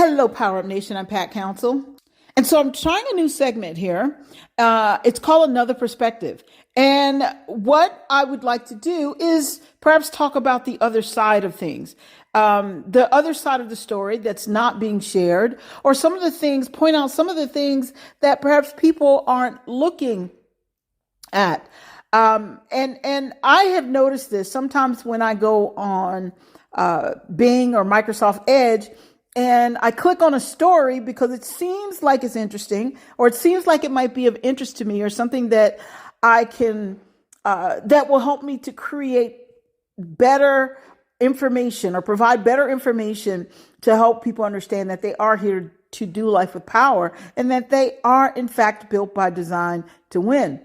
Hello, Power Up Nation. I'm Pat Council. And so I'm trying a new segment here. It's called Another Perspective. And what I would like to do is perhaps talk about the other side of things, the other side of the story that's not being shared, or some of the things, point out some of the things that perhaps people aren't looking at. And I have noticed this sometimes when I go on Bing or Microsoft Edge, and I click on a story because it seems like it's interesting, or it seems like it might be of interest to me, or something that I can, that will help me to create better information or provide better information to help people understand that they are here to do life with power and that they are in fact built by design to win.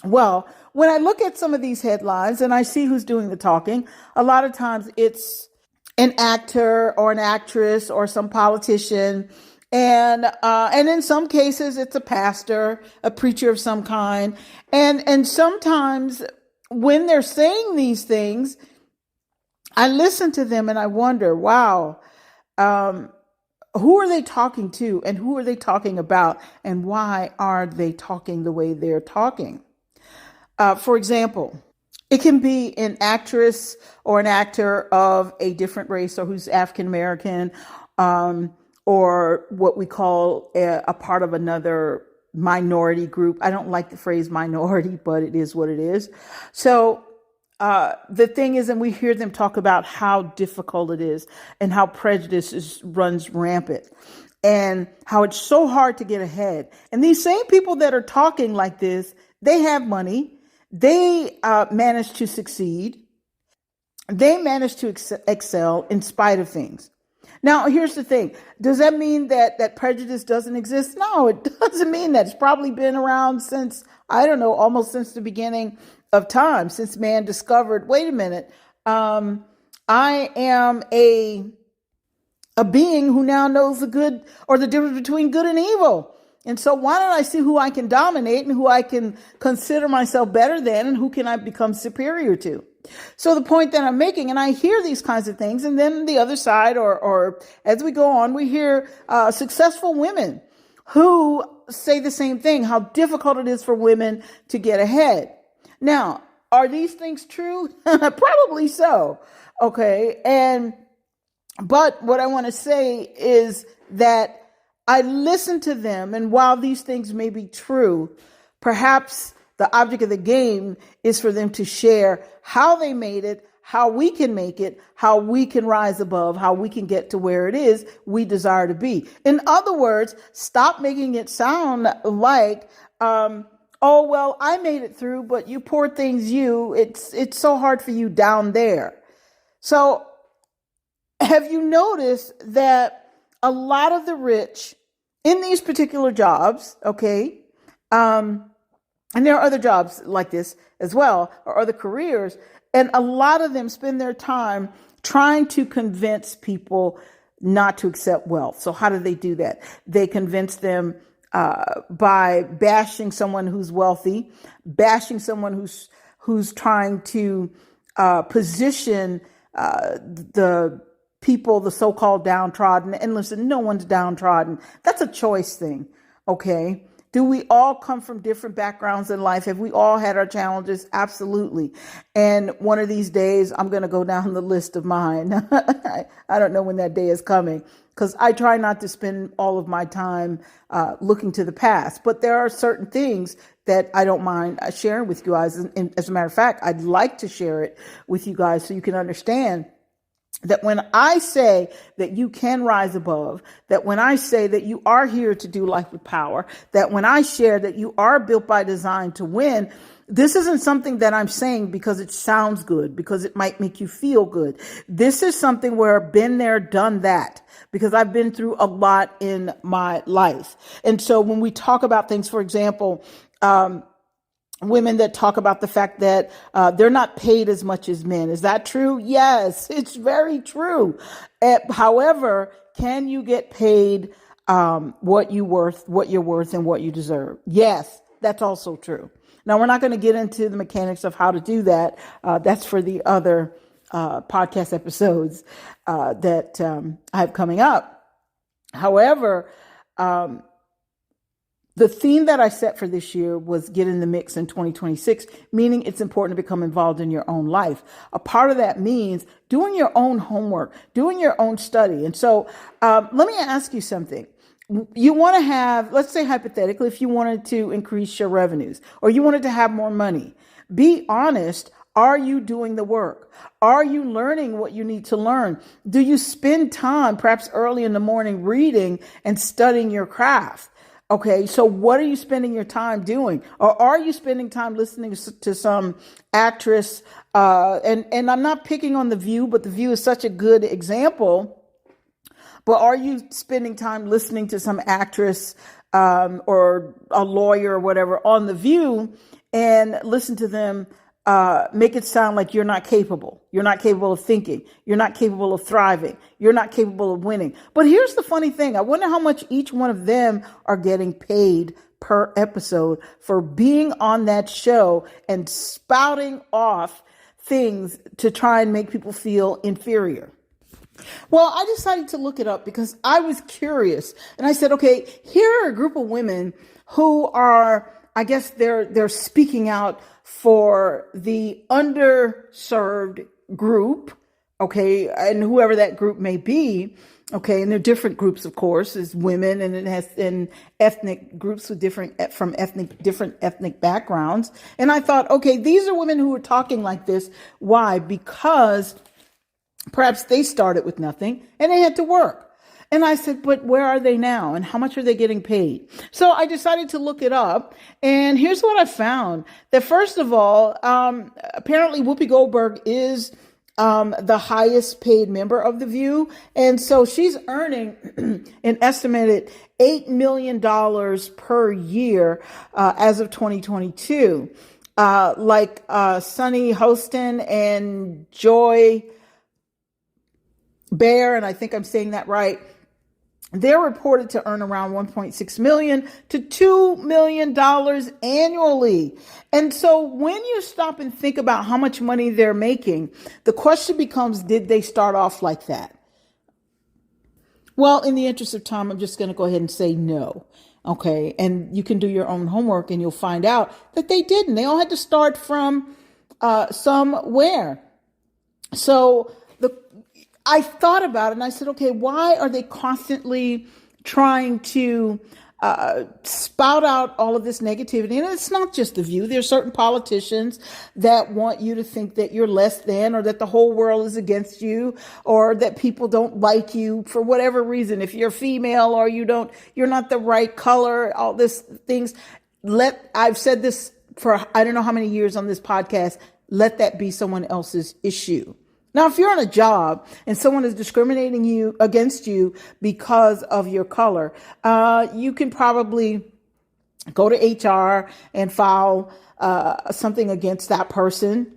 Well, when I look at some of these headlines and I see who's doing the talking, a lot of times it's an actor or an actress or some politician. And in some cases, it's a pastor, a preacher of some kind. And sometimes when they're saying these things, I listen to them and I wonder, wow, who are they talking to and who are they talking about? And why are they talking the way they're talking? For example, it can be an actress or an actor of a different race or who's African American, or what we call a part of another minority group. I don't like the phrase minority, but it is what it is. So the thing is, and we hear them talk about how difficult it is and how prejudice runs rampant and how it's so hard to get ahead. And these same people that are talking like this, they have money. They managed to succeed. They managed to excel in spite of things. Now, here's the thing. Does that mean that prejudice doesn't exist? No, it doesn't mean that. It's probably been around since, I don't know, almost since the beginning of time, since man discovered, wait a minute, I am a being who now knows the good or the difference between good and evil. And so why don't I see who I can dominate and who I can consider myself better than and who can I become superior to? So the point that I'm making, and I hear these kinds of things, and then the other side, or as we go on, we hear successful women who say the same thing, how difficult it is for women to get ahead. Now, are these things true? Probably so. Okay. But what I want to say is that I listen to them, and while these things may be true, perhaps the object of the game is for them to share how they made it, how we can make it, how we can rise above, how we can get to where it is we desire to be. In other words, stop making it sound like, oh, well, I made it through, but you poor things, it's so hard for you down there. So have you noticed that a lot of the rich in these particular jobs, okay, and there are other jobs like this as well, or other careers, and a lot of them spend their time trying to convince people not to accept wealth. So how do they do that? They convince them by bashing someone who's wealthy, bashing someone who's trying to position the people, the so-called downtrodden. And listen, no one's downtrodden. That's a choice thing. Okay. Do we all come from different backgrounds in life? Have we all had our challenges? Absolutely. And one of these days, I'm going to go down the list of mine. I don't know when that day is coming, because I try not to spend all of my time looking to the past. But there are certain things that I don't mind sharing with you guys. And as a matter of fact, I'd like to share it with you guys so you can understand that when I say that you can rise above, that when I say that you are here to do life with power, that when I share that you are built by design to win, this isn't something that I'm saying because it sounds good, because it might make you feel good. This is something where I've been there, done that, because I've been through a lot in my life. And so when we talk about things, for example, women that talk about the fact that they're not paid as much as men. Is that true? Yes, it's very true. However, can you get paid what you're worth and what you deserve? Yes, that's also true. Now, we're not going to get into the mechanics of how to do that. That's for the other podcast episodes that I have coming up. However, the theme that I set for this year was get in the mix in 2026, meaning it's important to become involved in your own life. A part of that means doing your own homework, doing your own study. And so let me ask you something. You want to have, let's say hypothetically, if you wanted to increase your revenues or you wanted to have more money, be honest. Are you doing the work? Are you learning what you need to learn? Do you spend time, perhaps early in the morning, reading and studying your craft? Okay, so what are you spending your time doing? Or are you spending time listening to some actress? And I'm not picking on The View, but The View is such a good example. But are you spending time listening to some actress or a lawyer or whatever on The View and listen to them make it sound like you're not capable. You're not capable of thinking. You're not capable of thriving. You're not capable of winning. But here's the funny thing. I wonder how much each one of them are getting paid per episode for being on that show and spouting off things to try and make people feel inferior. Well, I decided to look it up because I was curious. And I said, okay, here are a group of women who are, I guess they're speaking out for the underserved group, okay, and whoever that group may be, okay, and they're different groups, of course, as women, and it has in ethnic groups with different ethnic backgrounds. And I thought, okay, these are women who are talking like this. Why? Because perhaps they started with nothing and they had to work. And I said, but where are they now? And how much are they getting paid? So I decided to look it up. And here's what I found. That first of all, apparently Whoopi Goldberg is the highest paid member of The View. And so she's earning an estimated $8 million per year as of 2022. Like Sunny Hostin and Joy Bear, and I think I'm saying that right, they're reported to earn around $1.6 million to $2 million annually. And so when you stop and think about how much money they're making, the question becomes, did they start off like that? Well, in the interest of time, I'm just going to go ahead and say no. Okay. And you can do your own homework and you'll find out that they didn't. They all had to start from somewhere. So I thought about it and I said, okay, why are they constantly trying to spout out all of this negativity? And it's not just The View. There are certain politicians that want you to think that you're less than, or that the whole world is against you, or that people don't like you for whatever reason. If you're female or you're not the right color, all these things. I've said this for I don't know how many years on this podcast. Let that be someone else's issue. Now, if you're on a job and someone is discriminating against you because of your color, you can probably go to HR and file something against that person.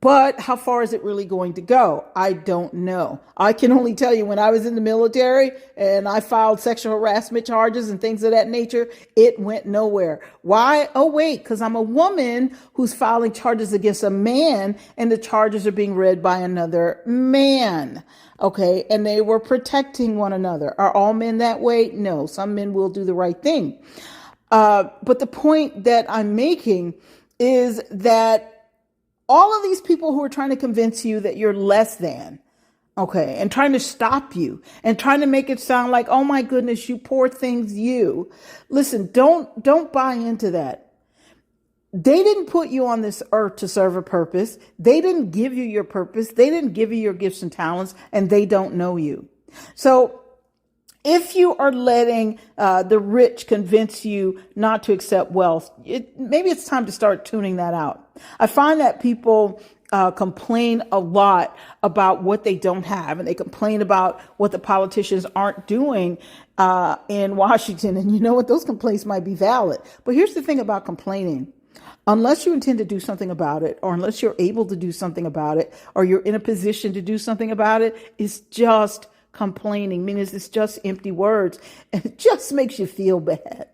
But how far is it really going to go? I don't know. I can only tell you when I was in the military and I filed sexual harassment charges and things of that nature, it went nowhere. Why? Oh, wait, because I'm a woman who's filing charges against a man and the charges are being read by another man. Okay. And they were protecting one another. Are all men that way? No. Some men will do the right thing. But the point that I'm making is that all of these people who are trying to convince you that you're less than, okay, and trying to stop you and trying to make it sound like, oh my goodness, you poor things, you. Listen, don't buy into that. They didn't put you on this earth to serve a purpose. They didn't give you your purpose. They didn't give you your gifts and talents, and they don't know you. So if you are letting the rich convince you not to accept wealth, maybe it's time to start tuning that out. I find that people complain a lot about what they don't have, and they complain about what the politicians aren't doing in Washington. And you know what? Those complaints might be valid. But here's the thing about complaining. Unless you intend to do something about it, or unless you're able to do something about it, or you're in a position to do something about it, it's just complaining, meaning it's just empty words, and it just makes you feel bad.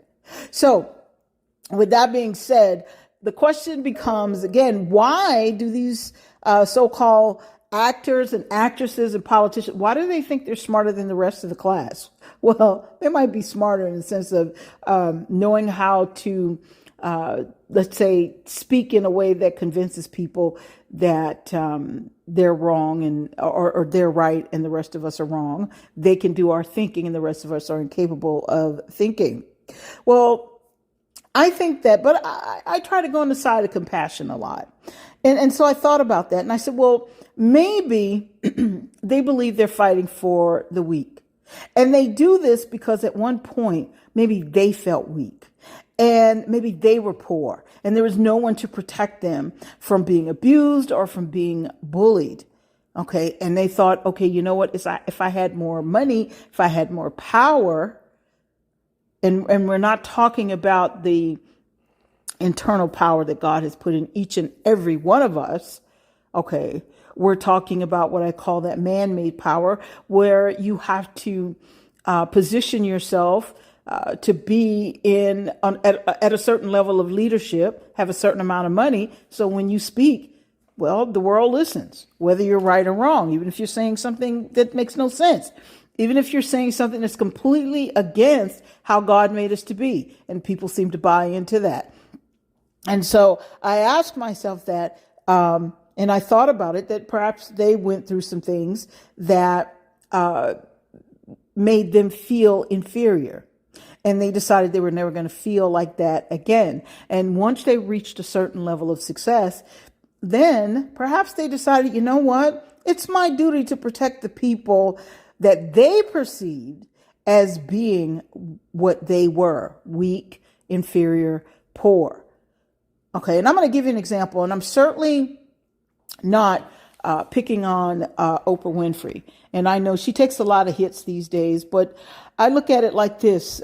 So with that being said, the question becomes, again, why do these so-called actors and actresses and politicians, why do they think they're smarter than the rest of the class? Well, they might be smarter in the sense of knowing how to, let's say, speak in a way that convinces people that they're wrong and or they're right and the rest of us are wrong. They can do our thinking and the rest of us are incapable of thinking. Well, I think that, but I try to go on the side of compassion a lot. And so I thought about that and I said, well, maybe they believe they're fighting for the weak. And they do this because at one point, maybe they felt weak and maybe they were poor and there was no one to protect them from being abused or from being bullied. Okay. And they thought, okay, you know what? If I had more money, if I had more power, and we're not talking about the internal power that God has put in each and every one of us. Okay. We're talking about what I call that man-made power, where you have to position yourself to be at a certain level of leadership, have a certain amount of money. So when you speak, well, the world listens, whether you're right or wrong, even if you're saying something that makes no sense, even if you're saying something that's completely against how God made us to be. And people seem to buy into that. And so I asked myself that, and I thought about it, that perhaps they went through some things that made them feel inferior. And they decided they were never going to feel like that again. And once they reached a certain level of success, then perhaps they decided, you know what? It's my duty to protect the people that they perceived as being what they were: weak, inferior, poor. Okay, and I'm going to give you an example, and I'm certainly not picking on Oprah Winfrey. And I know she takes a lot of hits these days, but I look at it like this.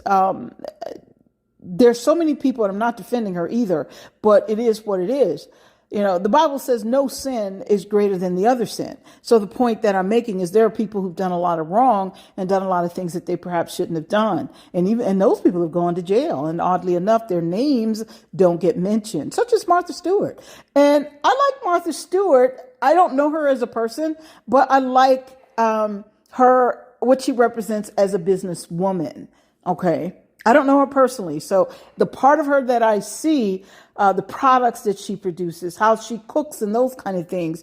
There's so many people, and I'm not defending her either, but it is what it is. You know, the Bible says no sin is greater than the other sin. So the point that I'm making is there are people who've done a lot of wrong and done a lot of things that they perhaps shouldn't have done. And those people have gone to jail. And oddly enough, their names don't get mentioned, such as Martha Stewart. And I like Martha Stewart. I don't know her as a person, but I like her, what she represents as a businesswoman. Okay. I don't know her personally. So the part of her that I see, the products that she produces, how she cooks and those kind of things,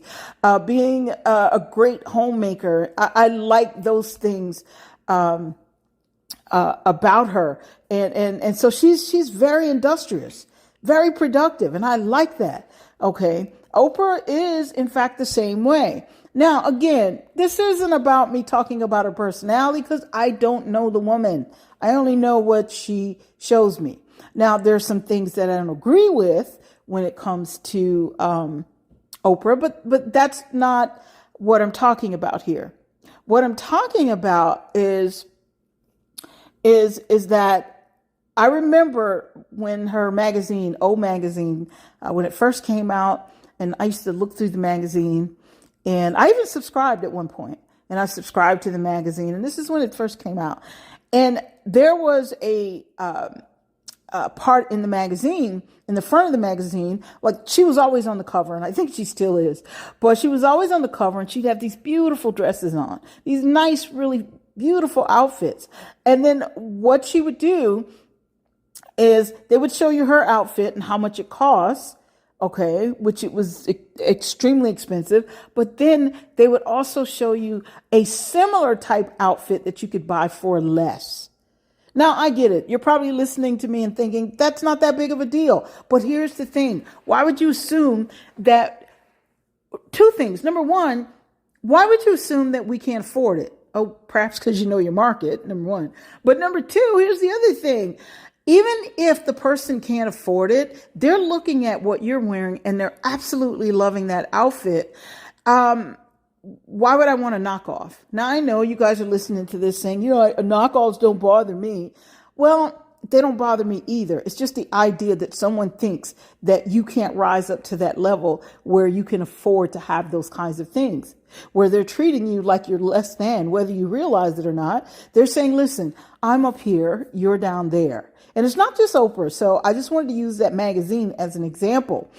being a great homemaker, I like those things about her. And so she's very industrious, very productive. And I like that. Okay. Oprah is, in fact, the same way. Now, again, this isn't about me talking about her personality because I don't know the woman. I only know what she shows me. Now, there's some things that I don't agree with when it comes to Oprah, but that's not what I'm talking about here. What I'm talking about is that I remember when her magazine, O Magazine, when it first came out, and I used to look through the magazine, and I even subscribed at one point, and I subscribed to the magazine, and this is when it first came out. And there was a part in the magazine, in the front of the magazine, like she was always on the cover, and I think she still is, but she was always on the cover, and she'd have these beautiful dresses on, these nice, really beautiful outfits. And then what she would do is they would show you her outfit and how much it costs. Okay, which it was extremely expensive, but then they would also show you a similar type outfit that you could buy for less. Now, I get it. You're probably listening to me and thinking that's not that big of a deal. But here's the thing. Why would you assume that? Two things. Number one, why would you assume that we can't afford it? Oh, perhaps because you know your market, number one. But number two, here's the other thing. Even if the person can't afford it, they're looking at what you're wearing and they're absolutely loving that outfit. Why would I want a knockoff? Now, I know you guys are listening to this saying, you know, knockoffs don't bother me. Well, they don't bother me either. It's just the idea that someone thinks that you can't rise up to that level where you can afford to have those kinds of things, where they're treating you like you're less than, whether you realize it or not. They're saying, listen, I'm up here, you're down there. And it's not just Oprah. So I just wanted to use that magazine as an example.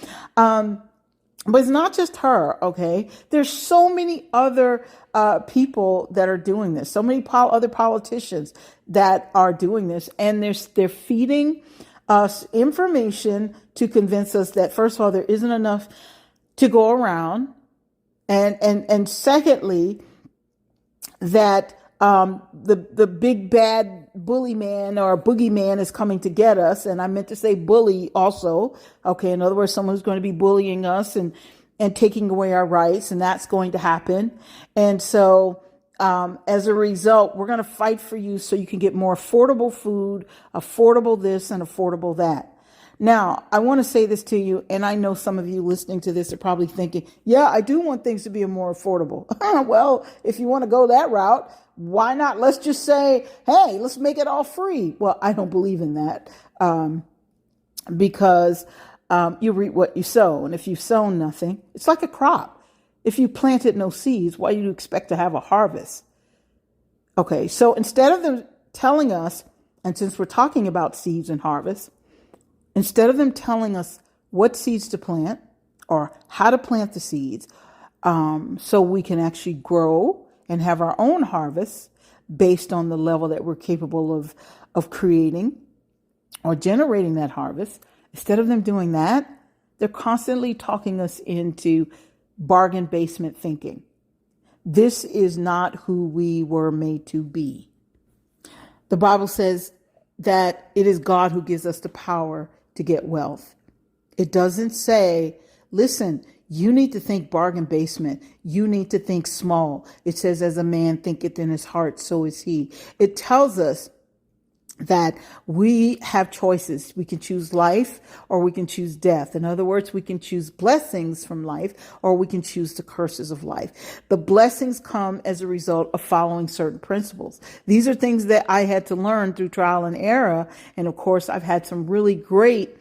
But it's not just her, okay? There's so many other people that are doing this, so many other politicians that are doing this, and they're feeding us information to convince us that, first of all, there isn't enough to go around, and secondly, that the big bad bully man or boogeyman is coming to get us. And I meant to say bully also. Okay. In other words, someone who's going to be bullying us and taking away our rights. And that's going to happen. And so, as a result, we're going to fight for you so you can get more affordable food, affordable this and affordable that. Now, I want to say this to you, and I know some of you listening to this are probably thinking, yeah, I do want things to be more affordable. Well, if you want to go that route, why not? Let's just say, hey, let's make it all free. Well, I don't believe in that because you reap what you sow. And if you've sown nothing, it's like a crop. If you planted no seeds, why do you expect to have a harvest? Okay, so instead of them telling us, and since we're talking about seeds and harvest, instead of them telling us what seeds to plant or how to plant the seeds, so we can actually grow and have our own harvest based on the level that we're capable of creating or generating that harvest, instead of them doing that, they're constantly talking us into bargain basement thinking. This is not who we were made to be. The Bible says that it is God who gives us the power to get wealth. It doesn't say, listen, you need to think bargain basement. You need to think small. It says, as a man thinketh in his heart, so is he. It tells us that we have choices. We can choose life or we can choose death. In other words, we can choose blessings from life or we can choose the curses of life. The blessings come as a result of following certain principles. These are things that I had to learn through trial and error. And of course, I've had some really great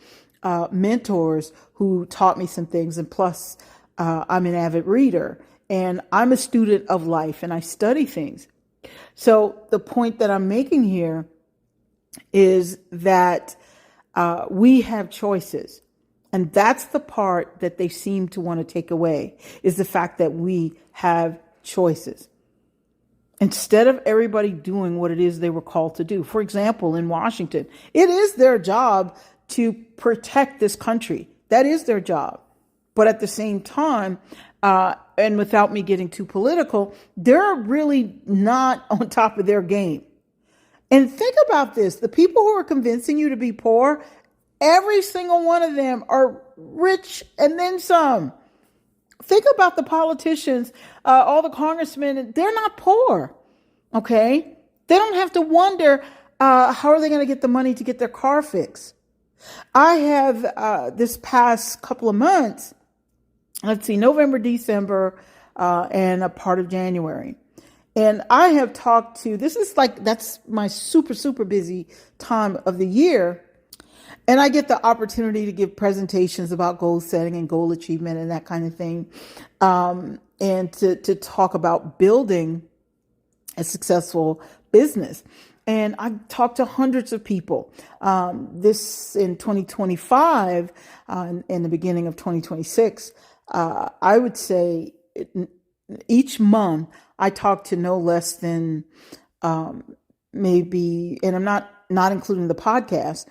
mentors who taught me some things. And plus, I'm an avid reader and I'm a student of life and I study things. So the point that I'm making here is that we have choices. And that's the part that they seem to want to take away, is the fact that we have choices. Instead of everybody doing what it is they were called to do. For example, in Washington, it is their job to protect this country. That is their job. But at the same time, and without me getting too political, they're really not on top of their game. And think about this. The people who are convincing you to be poor, every single one of them are rich and then some. Think about the politicians, all the congressmen, they're not poor. Okay. They don't have to wonder, how are they going to get the money to get their car fixed? I have, this past couple of months, November, December, and a part of January. And I have talked to, that's my super, super busy time of the year. And I get the opportunity to give presentations about goal setting and goal achievement and that kind of thing. And to talk about building a successful business. And I talked to hundreds of people. This in 2025, in the beginning of 2026, I would say each month I talk to no less than maybe, and I'm not including the podcast.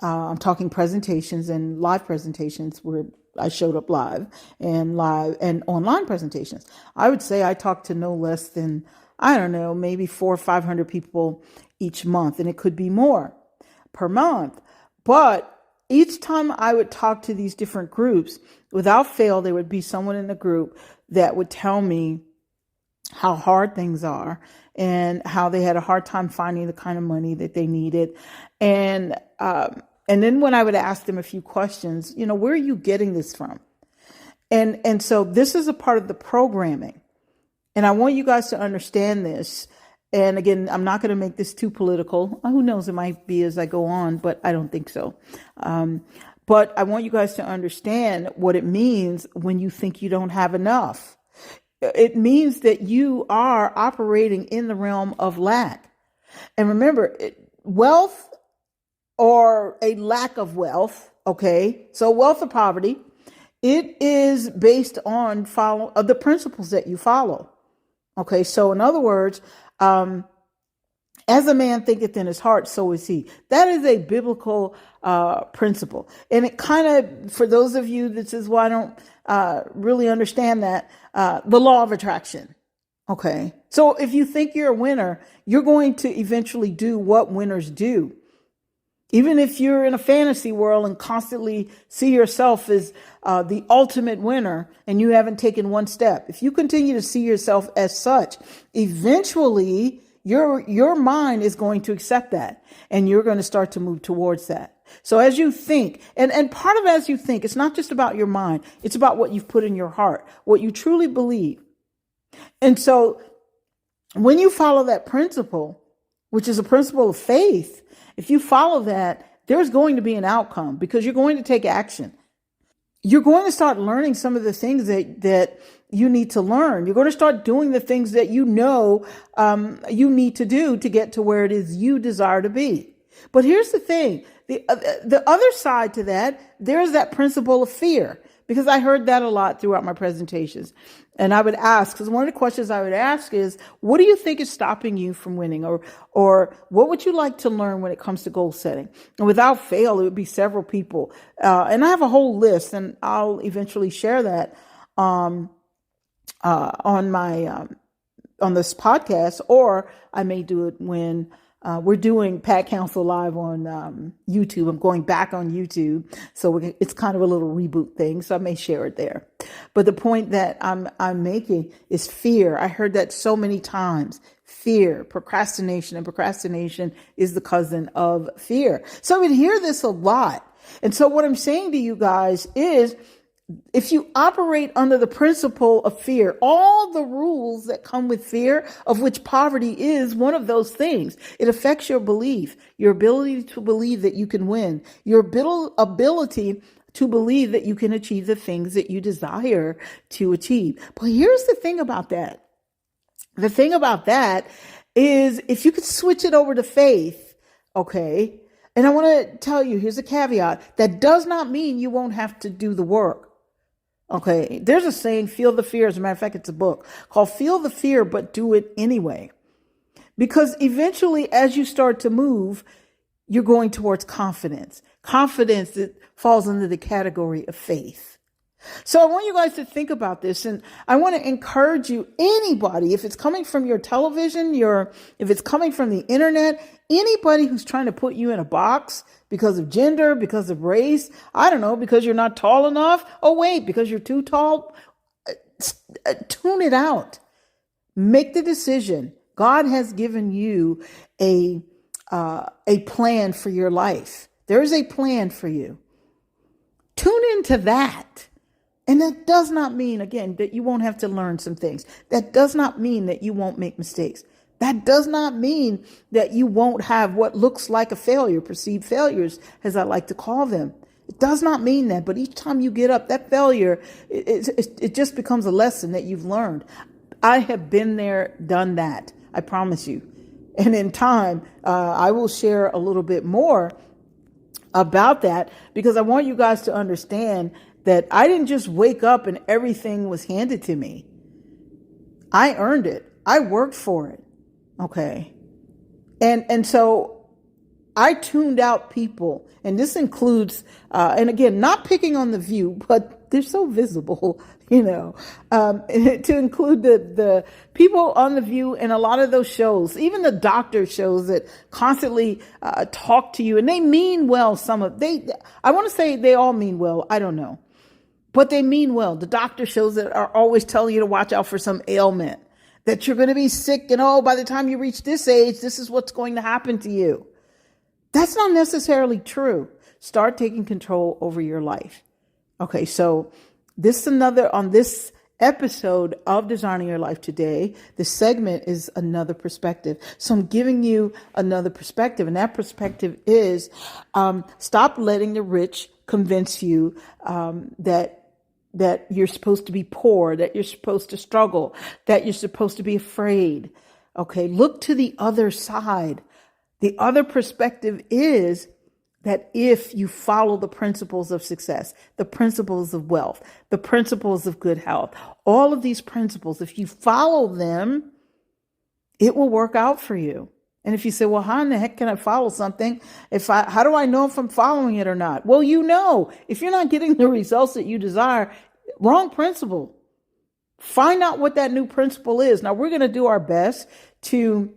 I'm talking presentations and live presentations where I showed up live and online presentations. I would say I talk to no less than, I don't know, maybe 400 or 500 people each month, and it could be more per month. But each time I would talk to these different groups, without fail, there would be someone in the group that would tell me how hard things are and how they had a hard time finding the kind of money that they needed. And then when I would ask them a few questions, where are you getting this from? And so this is a part of the programming. And I want you guys to understand this. And again, I'm not going to make this too political. Who knows? It might be as I go on, but I don't think so. But I want you guys to understand what it means when you think you don't have enough. It means that you are operating in the realm of lack. And remember, wealth or a lack of wealth, okay, so wealth or poverty It is based on the principles that you follow. Okay, so in other words, as a man thinketh in his heart, so is he. That is a biblical principle. And it kind of, for those of you, this is why I don't really understand that, the law of attraction. Okay, so if you think you're a winner, you're going to eventually do what winners do. Even if you're in a fantasy world and constantly see yourself as the ultimate winner and you haven't taken one step, if you continue to see yourself as such, eventually your mind is going to accept that and you're going to start to move towards that. So as you think, and part of as you think, it's not just about your mind, it's about what you've put in your heart, what you truly believe. And so when you follow that principle, which is a principle of faith, if you follow that, there's going to be an outcome because you're going to take action. You're going to start learning some of the things that you need to learn. You're going to start doing the things that you know you need to do to get to where it is you desire to be. But here's the thing. The other side to that, there's that principle of fear, because I heard that a lot throughout my presentations. And I would ask, because one of the questions I would ask is, what do you think is stopping you from winning? Or what would you like to learn when it comes to goal setting? And without fail, it would be several people. And I have a whole list, and I'll eventually share that on this podcast, or I may do it when we're doing Pat Council Live on YouTube. I'm going back on YouTube. So it's kind of a little reboot thing. So I may share it there. But the point that I'm making is fear. I heard that so many times. Fear, procrastination, and procrastination is the cousin of fear. So I would hear this a lot. And so what I'm saying to you guys is, if you operate under the principle of fear, all the rules that come with fear, of which poverty is one of those things, it affects your belief, your ability to believe that you can win, your ability to believe that you can achieve the things that you desire to achieve. But here's the thing about that. The thing about that is, if you could switch it over to faith, okay, and I want to tell you, here's a caveat, that does not mean you won't have to do the work. Okay, there's a saying, feel the fear. As a matter of fact, it's a book called Feel the Fear, but Do It Anyway. Because eventually, as you start to move, you're going towards confidence. Confidence that falls under the category of faith. So I want you guys to think about this, and I want to encourage you, anybody, if it's coming from your television, if it's coming from the internet, anybody who's trying to put you in a box because of gender, because of race, I don't know, because you're not tall enough. Oh, wait, because you're too tall. Tune it out. Make the decision. God has given you a plan for your life. There is a plan for you. Tune into that. And that does not mean, again, that you won't have to learn some things. That does not mean that you won't make mistakes. That does not mean that you won't have what looks like a failure, perceived failures, as I like to call them. It does not mean that. But each time you get up, that failure, it just becomes a lesson that you've learned. I have been there, done that. I promise you. And in time, I will share a little bit more about that, because I want you guys to understand that I didn't just wake up and everything was handed to me. I earned it. I worked for it. Okay. And so I tuned out people, and this includes, and again, not picking on The View, but they're so visible, to include the people on The View and a lot of those shows, even the doctor shows that constantly talk to you, and they mean well. I want to say they all mean well. I don't know. But they mean well. The doctor shows that are always telling you to watch out for some ailment, that you're going to be sick, and by the time you reach this age, this is what's going to happen to you. That's not necessarily true. Start taking control over your life. Okay, so on this episode of Designing Your Life today, the segment is another perspective. So I'm giving you another perspective, and that perspective is stop letting the rich convince you that you're supposed to be poor, that you're supposed to struggle, that you're supposed to be afraid. Okay, look to the other side. The other perspective is that if you follow the principles of success, the principles of wealth, the principles of good health, all of these principles, if you follow them, it will work out for you. And if you say, well, how in the heck can I follow something? How do I know if I'm following it or not? Well, if you're not getting the results that you desire, wrong principle. Find out what that new principle is. Now, we're going to do our best to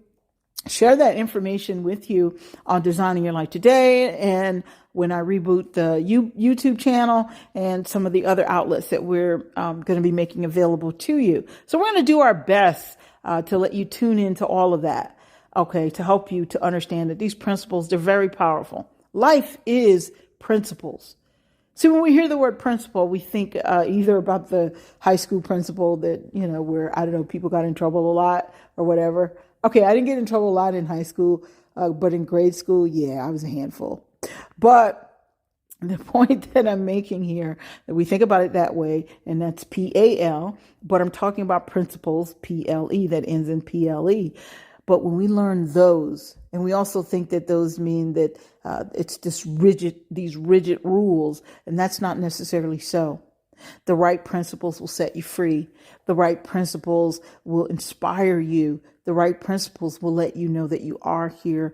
share that information with you on Designing Your Life Today, and when I reboot the YouTube channel and some of the other outlets that we're going to be making available to you. So we're going to do our best to let you tune into all of that, okay, to help you to understand that these principles, they're very powerful. Life is principles. See, when we hear the word principle, we think either about the high school principal that, where, I don't know, people got in trouble a lot or whatever. Okay, I didn't get in trouble a lot in high school, but in grade school, yeah, I was a handful. But the point that I'm making here, that we think about it that way, and that's PAL, but I'm talking about principles, PLE, that ends in PLE. But when we learn those, and we also think that those mean that it's these rigid rules, and that's not necessarily so. The right principles will set you free. The right principles will inspire you. The right principles will let you know that you are here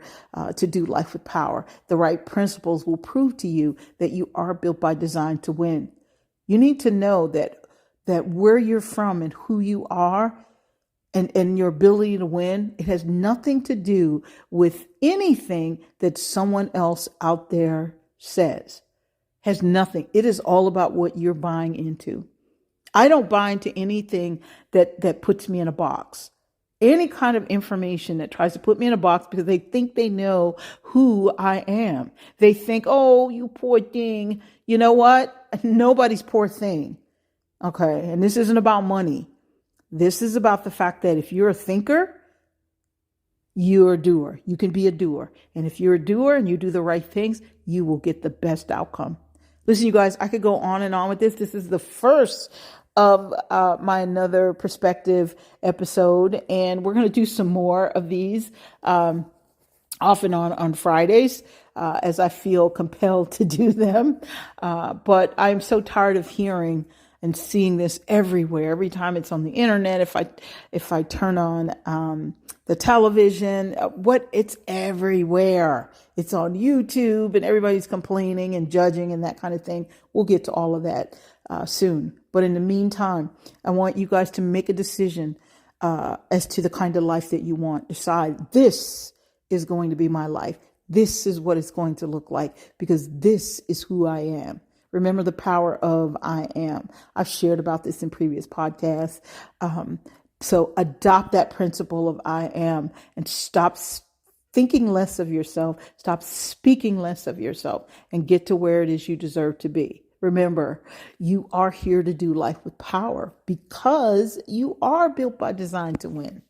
to do life with power. The right principles will prove to you that you are built by design to win. You need to know that where you're from and who you are and your ability to win, it has nothing to do with anything that someone else out there says. Has nothing. It is all about what you're buying into. I don't buy into anything that puts me in a box. Any kind of information that tries to put me in a box because they think they know who I am. They think, oh, you poor thing. You know what? Nobody's poor thing. Okay. And this isn't about money. This is about the fact that if you're a thinker, you're a doer. You can be a doer. And if you're a doer and you do the right things, you will get the best outcome. Listen, you guys, I could go on and on with this. This is the first of my Another Perspective episode, and we're going to do some more of these off and on Fridays as I feel compelled to do them. But I'm so tired of hearing and seeing this everywhere. Every time it's on the internet, if I turn on the television, it's everywhere. It's on YouTube and everybody's complaining and judging and that kind of thing. We'll get to all of that soon. But in the meantime, I want you guys to make a decision as to the kind of life that you want. Decide, this is going to be my life. This is what it's going to look like because this is who I am. Remember the power of I am. I've shared about this in previous podcasts. So adopt that principle of I am and stop thinking less of yourself. Stop speaking less of yourself and get to where it is you deserve to be. Remember, you are here to do life with power because you are built by design to win.